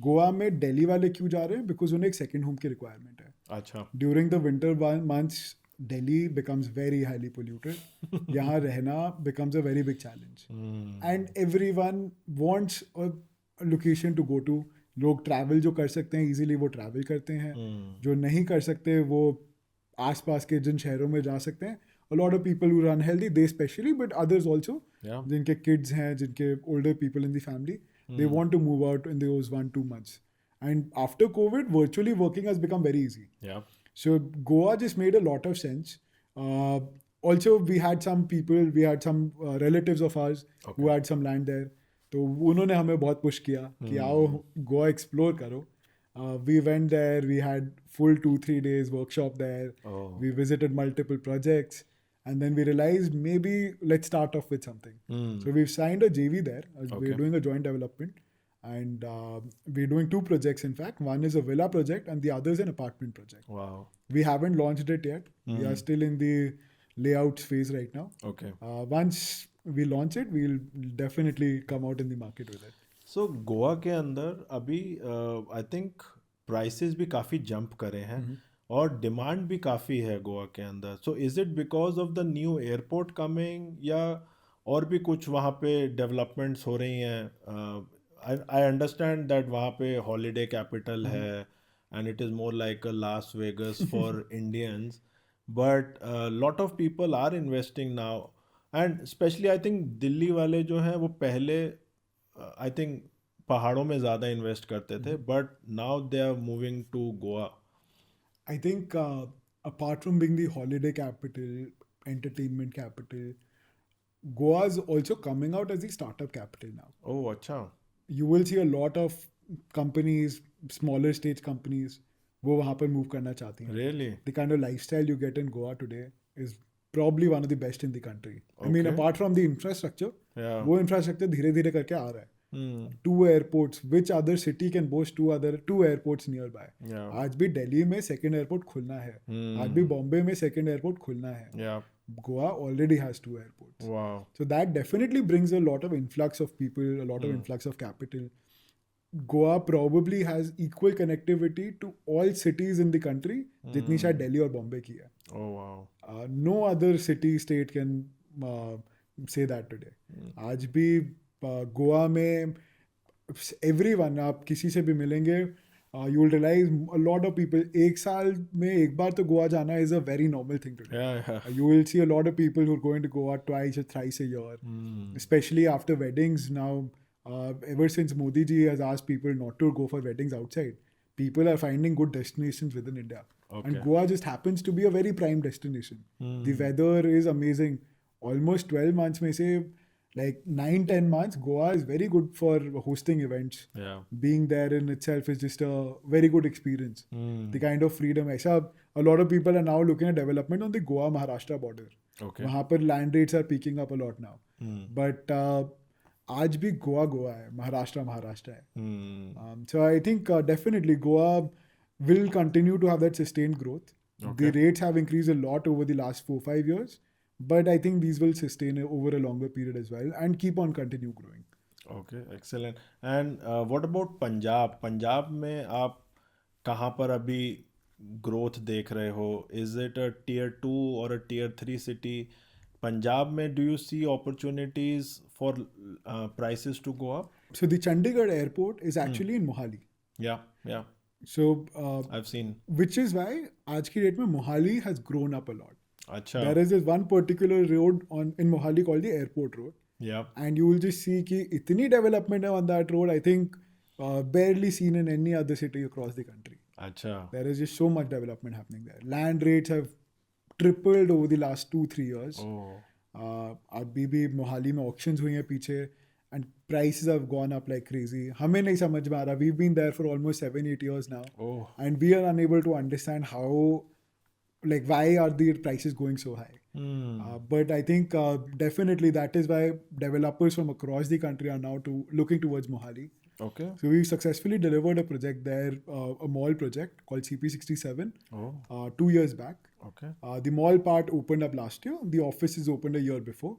गोवा में दिल्ली वाले क्यों जा रहे हैं? बिकॉज उन्हें एक सेकेंड होम की रिक्वायरमेंट है. अच्छा. During the winter months Delhi becomes very highly polluted. यहाँ रहना becomes a very big challenge. And everyone wants a location to go to. लोग travel जो कर सकते हैं easily वो travel करते हैं. जो नहीं कर सकते वो आसपास के जिन शहरों में जा सकते हैं. A lot of people who are unhealthy, they especially, but others also, जिनके kids हैं, जिनके older people in the family, they want to move out in those 1-2 months. And after COVID, virtually working has become very easy. Yeah. So Goa just made a lot of sense. Also, we had some relatives of ours who had some land there. तो उन्होंने हमें बहुत push किया कि आओ Goa explore करो. We went there. We had full 2-3 days workshop there. We visited multiple projects, and then we realized maybe let's start off with something. So we've signed a JV there. We're doing a joint development. And we're doing 2 projects, in fact. One is a villa project and the other is an apartment project. Wow. We haven't launched it yet. We are still in the layout phase right now. Okay. Once we launch it, we'll definitely come out in the market with it. So Goa के अंदर अभी I think prices भी काफ़ी jump करे हैं और demand भी काफ़ी है गोवा के अंदर. So is it because of the new airport coming या और भी कुछ वहाँ पे डेवलपमेंट्स हो रही हैं? I understand that वहाँ पे हॉलीडे कैपिटल है and it is more like a Las Vegas for Indians, but a lot of people are investing now, and especially I think Delhi वाले जो हैं वो पहले I think पहाड़ों में ज़्यादा इन्वेस्ट करते थे, but now they are moving to Goa. I think apart from being the holiday capital, entertainment capital, Goa is also coming out as the startup capital now. Oh, अच्छा. You will see a lot of companies, smaller stage companies, वो वहाँ पर move करना चाहती हैं. Really? The kind of lifestyle you get in Goa today is probably one of the best in the country. I mean, Okay. apart from the infrastructure, Yeah. वो infrastructure धीरे धीरे करके आ रहा है. 2 airports, which other city can boast 2 airports nearby? Yeah. आज भी दिल्ली में second airport खुलना है. आज भी बॉम्बे में second airport खुलना है. Yeah. Goa already has 2 airports. Wow. So that definitely brings a lot of influx of people, a lot of influx of capital. Goa probably has equal connectivity to all cities in the country जितनी शायद दिल्ली और बॉम्बे की है. Oh, wow. No other city state can say that today. आज भी गोवा में everyone, आप किसी से भी मिलेंगे, you will realize a lot of people, एक साल में एक बार तो गोवा जाना is a very normal thing today. Yeah. You will see a lot of people who are going to Goa twice or thrice a year, especially after weddings now. Ever since Modi ji has asked people not to go for weddings outside, people are finding good destinations within India. Okay. And Goa just happens to be a very prime destination. The weather is amazing. Almost 12 months में से like 9-10 months, Goa is very good for hosting events. Yeah. Being there in itself is just a very good experience. The kind of freedom. ऐसा a lot of people are now looking at development on the Goa-Maharashtra border. Okay. वहाँ पर land rates are peaking up a lot now. But आज भी गोवा है, महाराष्ट्र है. So I think definitely Goa will continue to have that sustained growth. Okay. The rates have increased a lot over the last 4-5 years, but I think these will sustain over a longer period as well and keep on continue growing. Okay, excellent. And what about Punjab? Punjab में आप कहाँ पर अभी growth देख रहे हो? Is it a tier 2 or a tier 3 city? Punjab में do you see opportunities for prices to go up? So the Chandigarh airport is actually in Mohali. Yeah. So I've seen. which is why आज की date में Mohali has grown up a lot. अच्छा. There is this one particular road in Mohali called the Airport Road. Yeah. And you will just see कि इतनी development है on that road, I think barely seen in any other city across the country. अच्छा. There is just so much development happening there. Land rates have tripled over the last 2-3 years. अभी भी मोहाली में auctions हुई हैं पीछे and prices have gone up like crazy. हमें नहीं समझ में आ रहा. We've been there for almost 7-8 years now. And we are unable to understand how, like, why are the prices going so high? But I think definitely that is why developers from across the country are now looking towards Mohali. Okay. So we successfully delivered a project there, a mall project called CP67, 2 years back. Okay. The mall part opened up last year. The offices opened a year before.